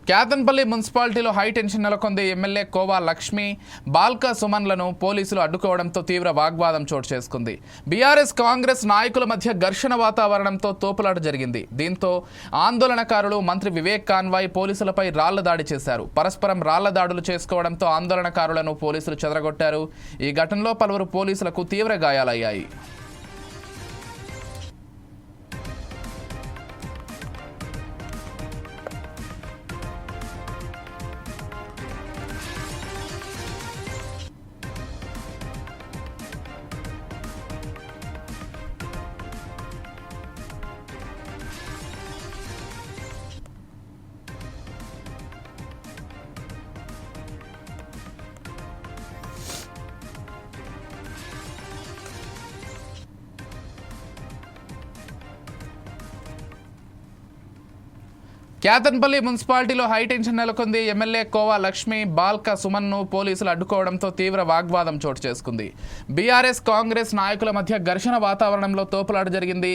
కేతన్పల్లి మున్సిపాలిటీలో హైటెన్షన్ నెలకొంది. ఎమ్మెల్యే కోవా లక్ష్మి, బాల్కా సుమన్లను పోలీసులు అడ్డుకోవడంతో తీవ్ర వాగ్వాదం చోటు చేసుకుంది. బీఆర్ఎస్ కాంగ్రెస్ నాయకుల మధ్య ఘర్షణ వాతావరణంతో తోపులాట జరిగింది. దీంతో ఆందోళనకారులు మంత్రి వివేక్ కాన్వాయ్ పోలీసులపై రాళ్ల దాడి చేశారు. పరస్పరం రాళ్ల దాడులు చేసుకోవడంతో ఆందోళనకారులను పోలీసులు చెదరగొట్టారు. ఈ ఘటనలో పలువురు పోలీసులకు తీవ్ర గాయాలయ్యాయి. కేతన్పల్లి మున్సిపాలిటీలో హైటెన్షన్ నెలకొంది. ఎమ్మెల్యే కోవా లక్ష్మి, బాల్కా సుమన్ను పోలీసులు అడ్డుకోవడంతో తీవ్ర వాగ్వాదం చోటు చేసుకుంది. బీఆర్ఎస్ కాంగ్రెస్ నాయకుల మధ్య ఘర్షణ వాతావరణంలో తోపులాట జరిగింది.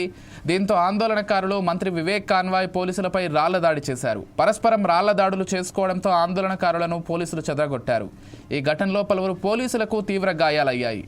దీంతో ఆందోళనకారులు మంత్రి వివేక్ కాన్వాయ్ పోలీసులపై రాళ్ల దాడి చేశారు. పరస్పరం రాళ్ల దాడులు చేసుకోవడంతో ఆందోళనకారులను పోలీసులు చెదరగొట్టారు. ఈ ఘటనలో పలువురు పోలీసులకు తీవ్ర గాయాలయ్యాయి.